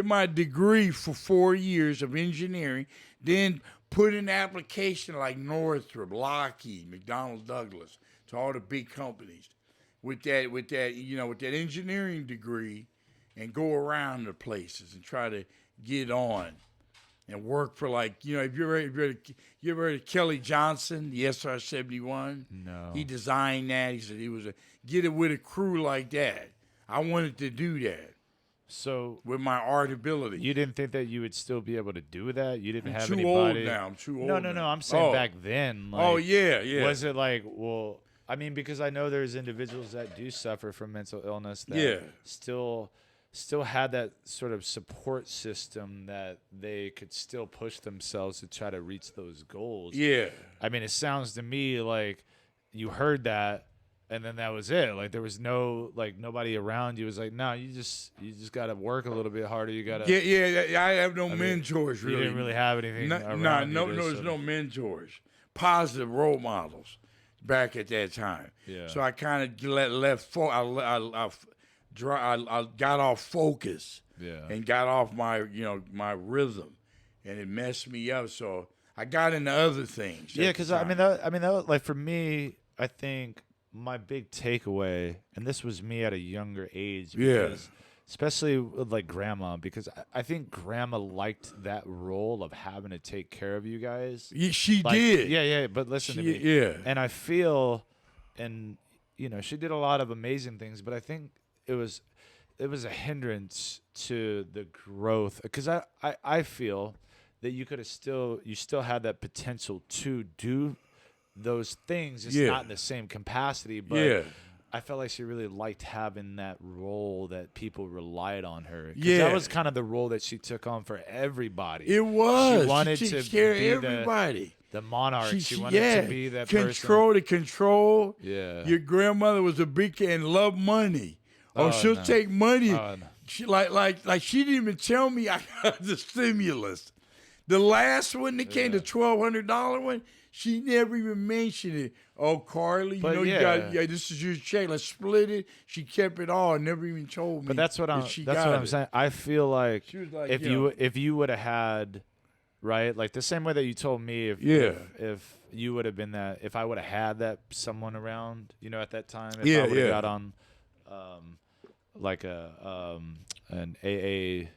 my degree for 4 years of engineering, then put in an application like Northrop, Lockheed, McDonnell Douglas, to all the big companies with that engineering degree, and go around the places and try to get on and work for, like, if you ever heard of Kelly Johnson, the SR-71?
No.
He designed that. He said he was get it with a crew like that. I wanted to do that.
So
With my art ability.
you didn't think that you would still be able to do that? You didn't have
too
anybody.
old now. I'm too old.
No.
now.
I'm saying
Oh.
back then. Like,
Yeah.
Was it like, well, I mean, because I know there's individuals that do suffer from mental illness that
Yeah.
still still had that sort of support system that they could still push themselves to try to reach those goals.
Yeah.
I mean, it sounds to me like you heard that and then that was it. Like there was nobody around you was like, no, you just got to work a little bit harder. You got to.
Yeah. I have no mentors really.
You didn't really have anything around you.
There's no mentors, positive role models back at that time.
Yeah.
So I kind of I got off focus.
Yeah.
And got off my my rhythm, and it messed me up. So I got into other things.
Yeah, because that was, like for me, I think my big takeaway, and this was me at a younger age, because, especially with like grandma, because I think grandma liked that role of having to take care of you guys.
She did.
Yeah, but listen to me.
Yeah.
And I feel, and she did a lot of amazing things, but I think it was a hindrance to the growth, because I feel that you still had that potential to do those things, just not in the same capacity. But I felt like she really liked having that role that people relied on her. That was kind of the role that she took on for everybody.
It was.
She wanted
she
to
took care
be
of everybody.
The monarch. She wanted to be that
control.
Yeah.
Your grandmother was a big and loved money. She'll take money.
No.
She like she didn't even tell me I got the stimulus. The last one that came, the $1,200 one, she never even mentioned it. Oh, Carly, you got this is your check. Let's split it. She kept it all, never even told me.
But that's what I'm saying. I feel like,
she was like
if you would have had, right, like the same way that you told me, if you would have been that, if I would have had that someone around, at that time, if I would have got on, like an AAU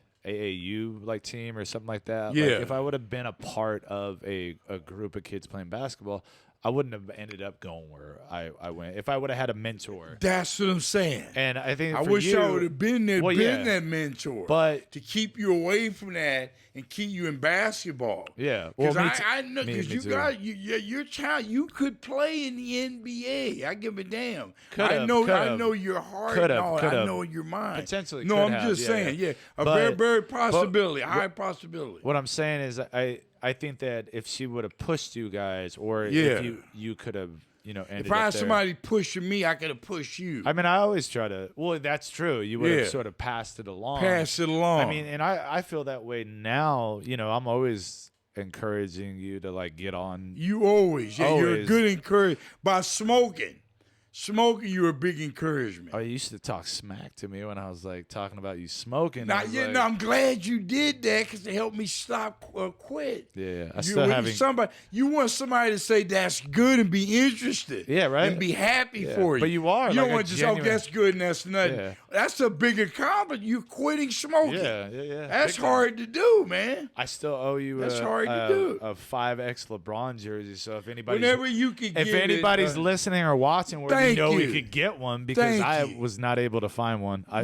like team or something like that.
Yeah.
Like if I would have been a part of a group of kids playing basketball, I wouldn't have ended up going where I went. If I would have had a mentor.
That's what I'm saying.
And I think
I wish I would have been there, that mentor.
But
to keep you away from that and keep you in basketball.
Yeah.
Because
well,
I know, because your child, you could play in the NBA. I give a damn. I know your heart and all. I know your mind.
Potentially.
No, I'm just saying. Very, very possibility. High possibility.
What I'm saying is I think that if she would have pushed you guys, or if you could have, ended
if I had
up there.
somebody pushing me, I could have pushed you.
I mean, I always try to. Well, that's true. You would have sort of passed it along. I mean, and I feel that way now. I'm always encouraging you to like get on.
You always. You're a good encouragement by smoking. Smoking, you're a big encouragement.
Oh, you used to talk smack to me when I was like talking about you smoking.
I'm glad you did that because it helped me stop quit.
Yeah,
you want somebody to say that's good and be interested.
Yeah, right.
And be happy for you.
But you are.
You
like
don't want to just that's good and that's nothing.
Yeah.
That's a big accomplishment. You quitting smoking.
Yeah.
That's hard to do, man.
I still owe you.
That's hard to do.
A 5X LeBron jersey. So if anybody's listening or watching, we could get one because I was not able to find one. I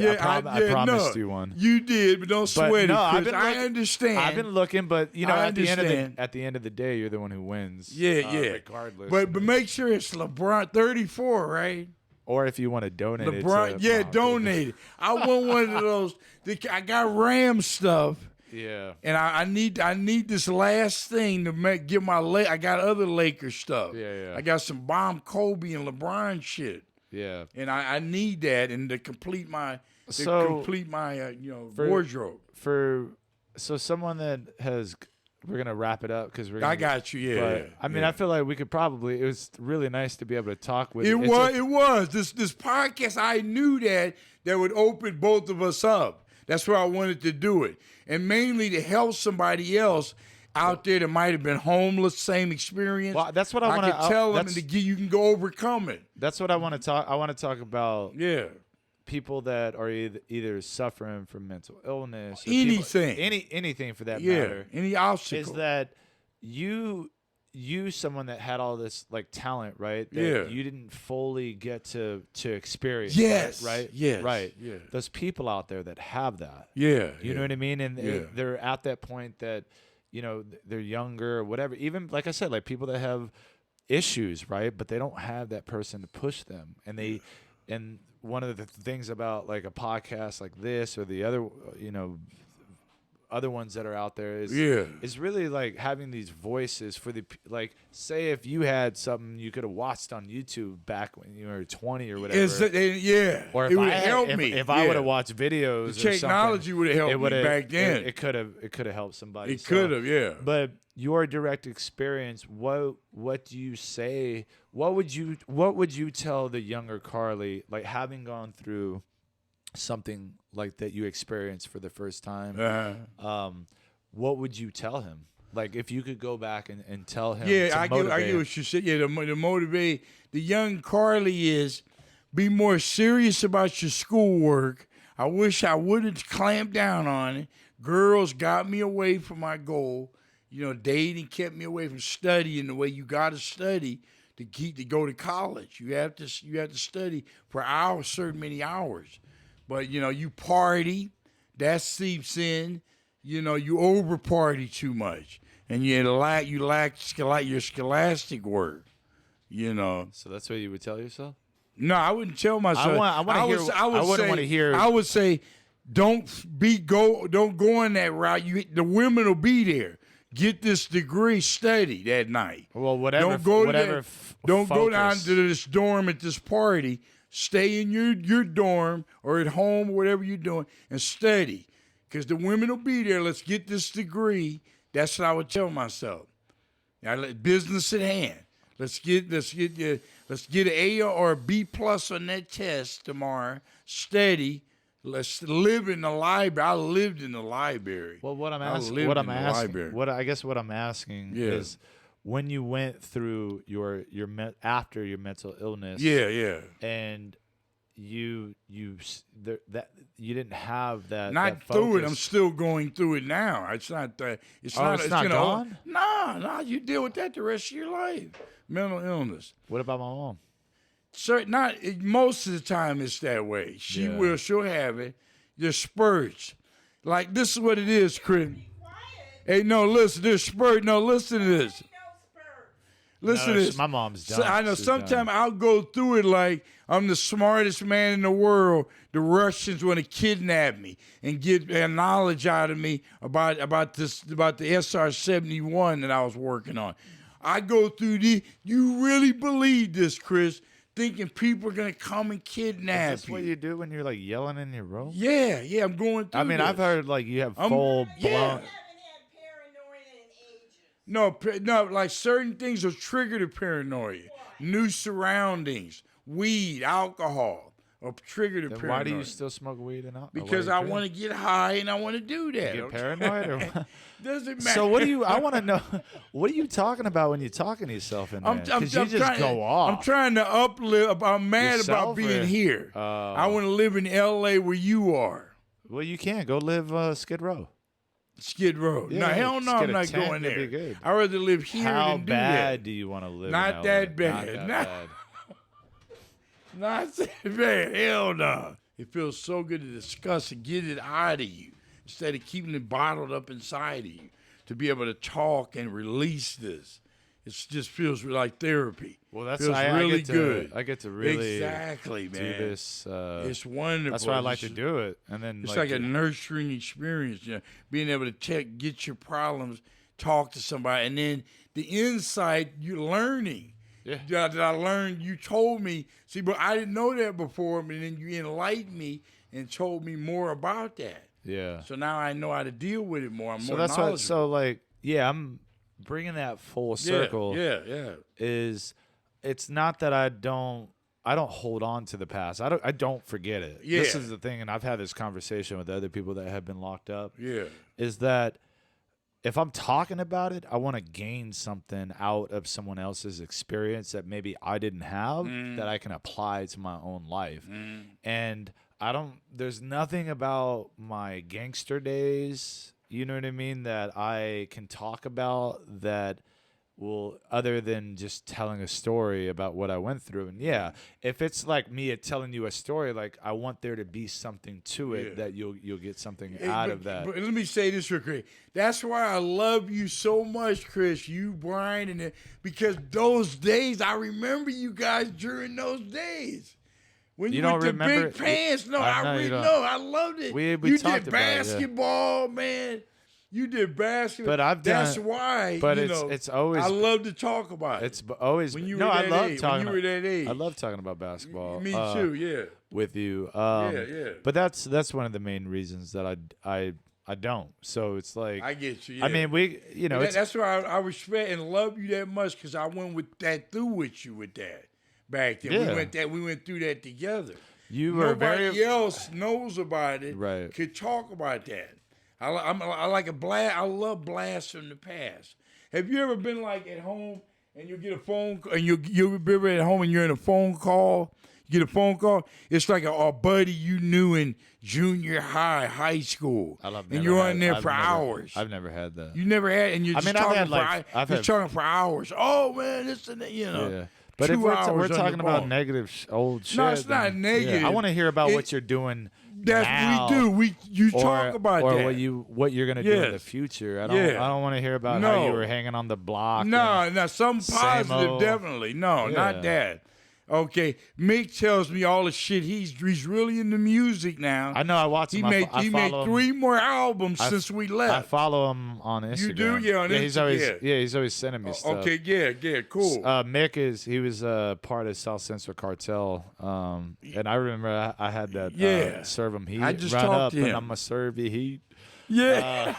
promised you one.
You did, but don't sweat it. I understand.
I've been looking, but at the end of the day, you're the one who wins. Regardless.
But make sure it's LeBron 34, right?
Or if you want to donate
LeBron,
it.
Donate it. I want one of those. I got Ram stuff.
Yeah.
And I need this last thing to get my I got other Lakers stuff.
Yeah.
I got some bomb Kobe and LeBron shit.
Yeah.
And I need that and to complete my wardrobe.
So someone that has, we're gonna wrap it up because
I got you. Yeah.
I mean, I feel like we could probably. It was really nice to be able to talk with.
It was this podcast. I knew that would open both of us up. That's why I wanted to do it, and mainly to help somebody else out there that might have been homeless, same experience.
Well, that's what I want to
tell them, and you can go overcome it.
That's what I want to talk. I want to talk about.
Yeah.
People that are either suffering from mental illness, or
anything,
anything for that matter,
any obstacle,
is that you someone that had all this like talent, right? That you didn't fully get to experience.
Yes,
right.
Yes,
right.
Yeah.
There's people out there that have that.
Yeah,
you know what I mean, and they're at that point that they're younger or whatever. Even like I said, like people that have issues, right? But they don't have that person to push them, and one of the things about like a podcast like this or the other, other ones that are out there is really like having these voices for the like. Say if you had something you could have watched on YouTube back when you were 20 or whatever. Or if
it would have helped me.
If I would have watched videos,
the technology would have helped me back then.
It could have helped somebody.
It could have, yeah.
But your direct experience, what do you say? What would you tell the younger Carly, like having gone through something like that you experienced for the first time? What would you tell him? Like if you could go back and tell him.
Yeah, I get what you said. Yeah, the motivate the young Carly is be more serious about your schoolwork. I wish I would have clamped down on it. Girls got me away from my goal. Dating kept me away from studying the way you got to study to go to college. You have to study for hours, certain many hours. But you party, that seeps in. You over party too much, and you lack your scholastic work.
So that's what you would tell yourself?
No, I wouldn't tell myself.
I
would say, don't go in that route. The women will be there. Get this degree, study that night.
Well, whatever.
Don't go down to this dorm at this party. Stay in your dorm or at home, whatever you're doing, and study. Because the women will be there. Let's get this degree. That's what I would tell myself. Now, business at hand. Let's get an A or a B plus on that test tomorrow. Study. Let's live in the library. I lived in the library.
Well, what I'm asking is, when you went through after your mental illness, and you didn't have that.
Not
that
through it.
focus.
I'm still going through it now. It's not. It's
not gone.
No. You deal with that the rest of your life. Mental illness.
What about my mom?
Most of the time it's that way. She'll have it. There's spurts. Like this is what it is, Chris. Hey, no, listen. There's spurts. No, listen to this. Listen to this.
My mom's done.
I know. Sometimes I'll go through it like I'm the smartest man in the world. The Russians want to kidnap me and get knowledge out of me about the SR-71 that I was working on. I go through you really believe this, Chris? Thinking people are gonna come and kidnap you.
Is this what you do when you're like yelling in your room?
Yeah, I'm going through.
I mean,
this.
I've heard like you have full blown.
Haven't had paranoia in ages.
No, like certain things will trigger the paranoia. New surroundings, weed, alcohol, will trigger the
Then
paranoia.
why do you still smoke weed and alcohol?
Because I want to get high and I want to do that.
You get paranoid or what?
Doesn't matter.
So what do you? I want to know. What are you talking about when you're talking to yourself in there? Because you just go off.
I'm trying to uplift. I'm mad
Yourself
about being
or-
here. I want to live in L.A. where you are.
Well, you can't go live Skid Row.
Skid Row.
Yeah,
no, hell no,
just get
I'm
a
not
tent,
going
it'd be
there.
good.
I'd rather live here
How
than do
bad
that.
do you want to live?
Not
in
that
LA?
bad.
Not that bad.
Not that bad. Hell no. It feels so good to discuss and get it out of you instead of keeping it bottled up inside of you. To be able to talk and release this, it just feels like therapy.
Well, that's
feels really good.
I get to really
exactly,
do
man.
this.
It's wonderful.
That's why I like to do it, and then
it's like a nurturing experience. Being able to get your problems, talk to somebody, and then the insight you're learning.
Yeah.
That I learned. You told me. See, but I didn't know that before. And then you enlightened me and told me more about that.
Yeah.
So now I know how to deal with it more. I'm more
that's
knowledgeable.
what. So like, yeah, I'm bringing that full circle.
Yeah.
It's not that I don't hold on to the past. I don't forget it.
Yeah.
This is the thing, and I've had this conversation with other people that have been locked up.
Yeah.
Is that if I'm talking about it, I want to gain something out of someone else's experience that maybe I didn't have that I can apply to my own life. And there's nothing about my gangster days, you know what I mean, that I can talk about that will, other than just telling a story about what I went through. And yeah, if it's like me telling you a story, like I want there to be something to it that you'll get something out of that.
But let me say this real quick. That's why I love you so much, Chris, you, Brian, and because those days, I remember you guys during those days. When
You
with
don't
the
remember?
big pants? No,
I
I
know you
really
don't.
know. I loved it.
We
you
talked
did
about it, yeah.
basketball, man. You did basketball.
But I've
That's
done-
why.
but
you
it's-
know,
it's always-
I love to talk about
It's
it.
always
When you
no.
were
I
that
love
age,
talking.
when you were that age.
I love talking about basketball.
Me too. Yeah.
With you.
Yeah.
But that's one of the main reasons that I don't. So it's like
I get you. Yeah.
I mean, it's,
that's why I respect and love you that much because I went through with you with that back then.
Yeah.
We went through that together.
you were
Nobody
very
else knows about it.
Right.
Could talk about that. I like a blast. I love blasts from the past. Have you ever been like at home and you get a phone call and you ever at home and you're in a phone call? You get a phone call. It's like a buddy you knew in junior high school. And you're on there for hours.
I've never had that.
You never had, and you're just
I've
talking
had,
for
like,
talking for hours. Oh man, this and that, you know.
Yeah. But if
2
we're
hours on
talking
the
about
phone.
negative old shit,
No, it's not
then,
negative.
Yeah, I want to hear about
It-
what you're doing.
That's
now,
what we do. You talk about
or
that.
what you're gonna do in the
Yes.
future. I
Yeah.
don't want to hear about how you
No.
were hanging on the block.
No,
and-
no, some
same
positive,
old-
definitely. No,
Yeah.
not that. Okay, Mick tells me all the shit. He's really into music now.
I know. I watch him.
He
I
made
follow him.
3 more albums since we
I
left.
follow him on Instagram.
You do? Yeah, on
He's always
Instagram.
he's always sending me stuff.
Okay, yeah, cool.
Mick was part of South Central Cartel, and I remember I had that
Yeah.
serve him heat.
I just
run
talked
up
to
and
him.
I'm gonna serve you heat.
yeah.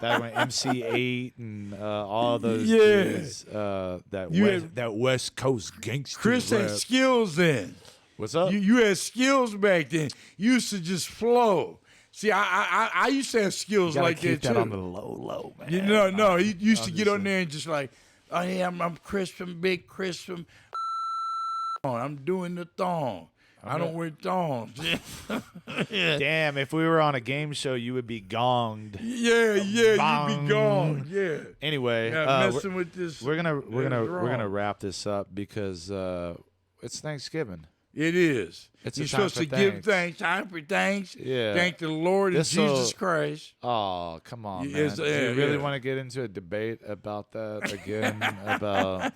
Back when MC8 and all those
Yeah.
dudes,
You had-
that West Coast gangster
Chris had
rap.
skills then.
What's up?
You had skills back then. You used to just flow. See, I used to have skills
gotta
like
keep
that
that
too.
on the low, man.
You know, no, he used to
I'm
get
just
on there and just like, oh yeah, I'm Chris from Big Chris from. I'm doing the thong. I don't wear thongs.
Damn, if we were on a game show, you would be gonged.
Yeah, you'd
Bong.
be gone. Yeah.
Anyway,
Yeah, messing with this.
we're gonna
wrong.
wrap this up because it's Thanksgiving.
It is.
It's a
You're
time
supposed
for
to give
thanks.
thanks. Time for thanks.
Yeah.
Thank the Lord and
This'll-
Jesus Christ.
Oh, come on,
Yeah,
man.
it's-
Do
yeah,
you really
yeah.
want to get into a debate about that again? About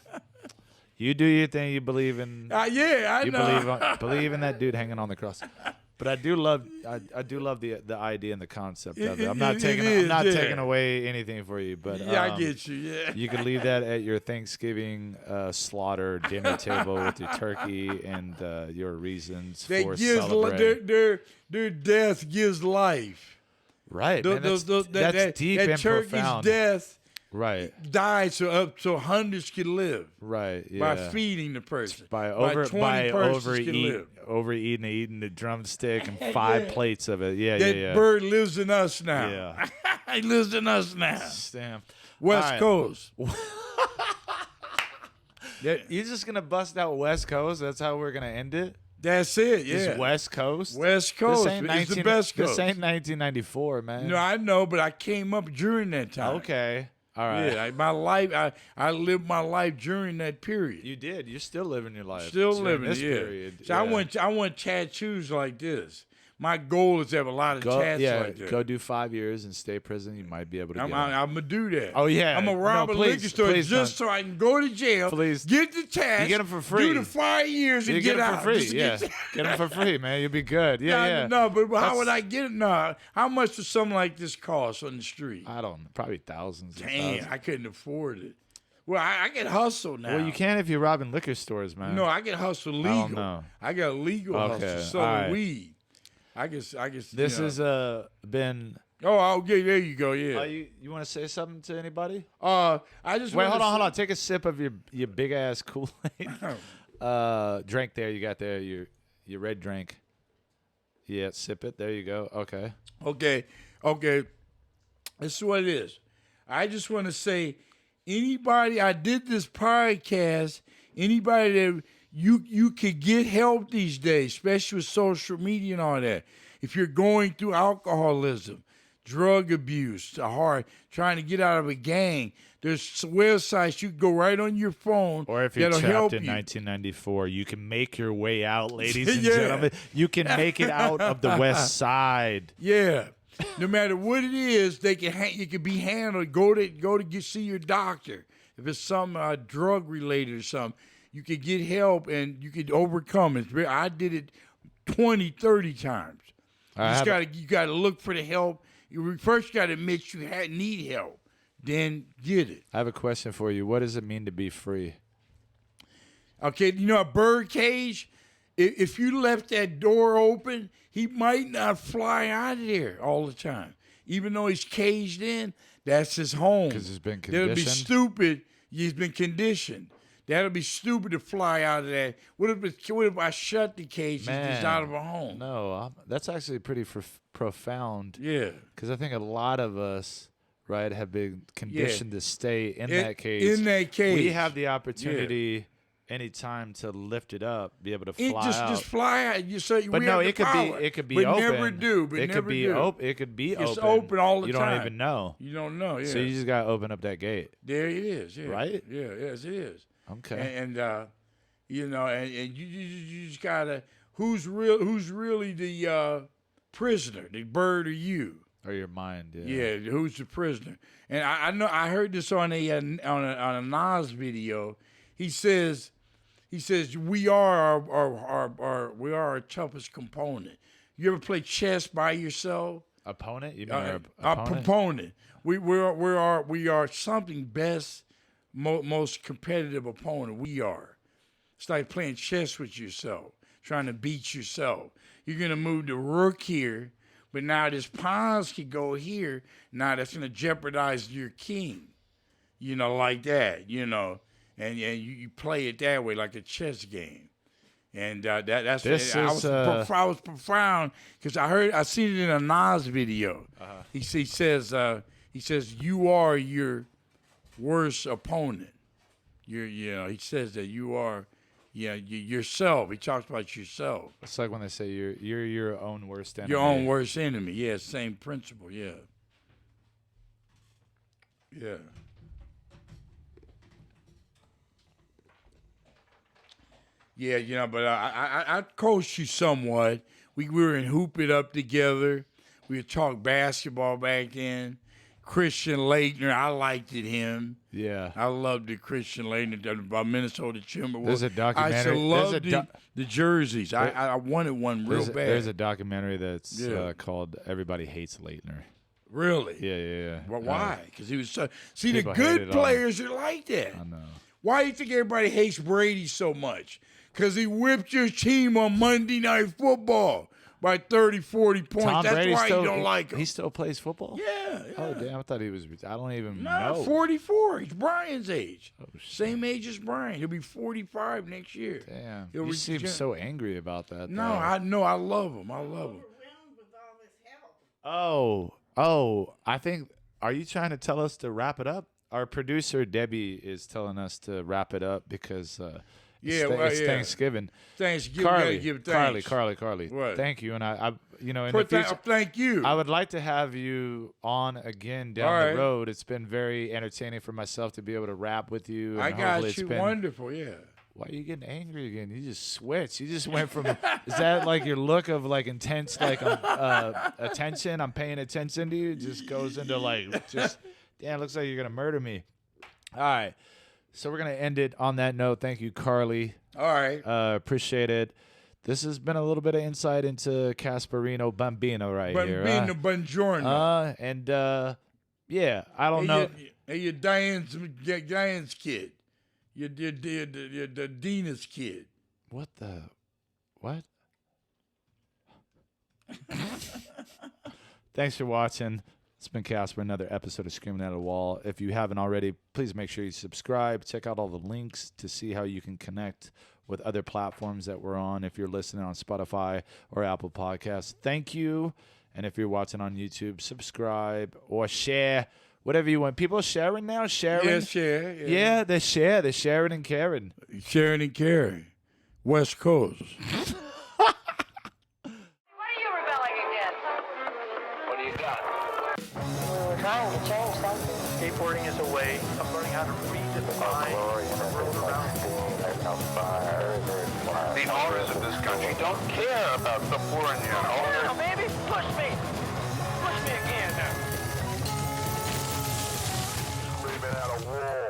you do your thing. You believe in.
Yeah, I
You
know.
believe in that dude hanging on the cross. But I do love the idea and the concept of it. I'm not
It
taking
is, yeah.
taking away anything for you, but
Yeah, I get you. Yeah.
you can leave that at your Thanksgiving slaughter dinner table with your turkey and your reasons
That
for
gives
celebrating.
their death gives life.
Right, man, that's deep
that
and
turkey's
profound.
death
Right,
died so hundreds could live
right, yeah.
by feeding the person.
by
20 persons can live.
overeating and eating the drumstick and 5 plates of it. Yeah,
That
yeah, yeah.
bird lives in us now.
Yeah.
He lives in us now.
Damn.
West
All right.
Coast.
You're just gonna bust out West Coast. That's how we're gonna end it.
That's it.
Just
Yeah.
West Coast.
West Coast.
This ain't
It's the best coast.
This ain't 1994, man.
No, I know, but I came up during that time.
Okay. All right.
Yeah, my life. I lived my life during that period.
You did. You're still living your life.
Still
during
living
this
it, yeah.
period.
So I want tattoos like this. My goal is to have a lot of tats like that.
Go do 5 years and stay prison. You might be able to
I'm
get 'em.
gonna do that.
Oh, yeah.
I'm gonna rob
No,
a
please,
liquor store
please
just
don't.
so I can go to jail.
Please.
Get the tats.
You get 'em for free.
Do the 5 years and
You
get
get 'em
out.
for free.
Just to
Yeah.
get-
Get them for free, man. You'll be good. Yeah,
No,
yeah.
No, but how
That's-
would I get it? No, how much does something like this cost on the street?
I don't know. Probably thousands. and
Damn,
thousands.
I couldn't afford it. Well, I get hustle now.
Well, you can if you're robbing liquor stores, man.
No, I get hustle legal.
don't know.
I got legal
Okay,
hustle selling
all right.
weed. I guess.
This
you know.
has been.
Oh, okay. There you go. Yeah.
You want to say something to anybody?
I just
Wait,
wanna
hold on.
say-
Take a sip of your big ass Kool-Aid. Drink there. You got there your red drink. Yeah, sip it. There you go. Okay.
Okay. This is what it is. I just want to say, anybody. I did this podcast. Anybody that you could get help these days, especially with social media and all that. If you're going through alcoholism, drug abuse, trying to get out of a gang, there's websites you can go right on your phone.
Or if you're
that'll help
trapped in
you.
1994, you can make your way out, ladies and
Yeah.
gentlemen. You can make it out of the West Side.
Yeah. No matter what it is, they can you can be handled. Go to see your doctor. If it's some drug related or something, you could get help and you could overcome it. I did it 20, 30 times.
I
You gotta look for the help. You first gotta admit you need help, then get it.
have a question for you. What does it mean to be free?
Okay, you know a bird cage. If you left that door open, he might not fly out of there all the time. Even though he's caged in, that's his home.
'Cause he's been
That'll be
conditioned?
stupid. He's been conditioned. That'll be stupid to fly out of that. What if I shut the cage and he's out of a home?
No, that's actually pretty profound.
Yeah.
Because I think a lot of us, right, have been conditioned to stay in that cage.
In that cage.
We have the opportunity anytime to lift it up, be able to fly out.
Just fly out.
But
we
no,
have
it
the
could
power.
be. It could be
but
open.
Never do. But
it
never
could be
do.
open. It could be
It's
open.
open all the
you
time.
don't even know.
You don't know. Yeah.
So you just gotta open up that gate.
There it is. Yeah.
Right?
Yeah. Yes, it is.
Okay.
And you know, and you just gotta. Who's really the prisoner? The bird or you?
Or your mind. Yeah.
Yeah. Who's the prisoner? And I know I heard this on a Nas video. He says we are our toughest component. You ever play chess by yourself?
Opponent? You mean
Our proponent. We are something best, most competitive opponent. We are. It's like playing chess with yourself, trying to beat yourself. You're gonna move the rook here, but now this pawns can go here. Now that's gonna jeopardize your king. You know, like that. You know, and you play it that way, like a chess game. And that's
This
I
is,
I was profound because I seen it in a Nas video. He says you are your worst opponent. He says that you are yourself. He talks about yourself.
It's like when they say you're your own worst enemy.
Your own worst enemy. Yeah, same principle. Yeah. Yeah. Yeah, but I coached you somewhat. We were in Hoop It Up together. We would talk basketball back then. Christian Laettner, I liked him.
Yeah.
I loved the Christian Laettner about Minnesota Timberwolves.
There's a documentary.
I used to love the jerseys. I wanted one real bad.
There's a documentary that's called "Everybody Hates Laettner."
Really?
Yeah.
Well, why? Because he was so. See, the
People
good
hated
players are like that.
I know.
Why do you think everybody hates Brady so much? Because he whipped your team on Monday Night Football by 30, 40 points.
Tom
That's
Brady
why
still,
you don't like him.
He still plays football?
Yeah.
Oh, damn. I thought he was. I don't even
No,
know.
44. He's Brian's age.
Oh, shit.
Same age as Brian. He'll be 45 next year.
Damn.
He'll
You
reach
seem
the-
so angry about that.
No,
though.
I know. I love him. I love him.
Overwhelmed with all this help.
Oh. I think. Are you trying to tell us to wrap it up? Our producer, Debbie, is telling us to wrap it up because it's Thanksgiving.
Thanksgiving. Gotta give thanks.
Carly.
What?
Thank you. And I in the future,
Thank you.
I would like to have you on again down
All right.
the road. It's been very entertaining for myself to be able to rap with you. And
I
hopefully
got
it's
you.
been,
Wonderful. Yeah.
Why are you getting angry again? You just switched. You just went from. Is that like your look of like intense like attention? I'm paying attention to you. It just goes into like just. Damn, looks like you're gonna murder me. All right, so we're gonna end it on that note. Thank you, Carly.
All right.
Appreciate it. This has been a little bit of insight into Casperino Bambino here.
Bambino Buongiorno.
Yeah, I don't know.
Hey, you're Diane's kid. You're the Dina's kid.
What? Thanks for watching. It's been Kasper, another episode of Screaming at a Wall. If you haven't already, please make sure you subscribe. Check out all the links to see how you can connect with other platforms that we're on if you're listening on Spotify or Apple Podcasts. Thank you. And if you're watching on YouTube, subscribe or share, whatever you want. People sharing now? Sharing?
Yeah, share.
Yeah, they share. They're sharing and caring.
Sharing and caring. West Coast.
What are you rebelling against?
What do you got?
We're trying to change something.
Skateboarding is a way of learning how to redefine the world around you.
The owners of this country don't care about the poor and the owners.
Now, baby, push me. Push me again now.
Screaming at a wall.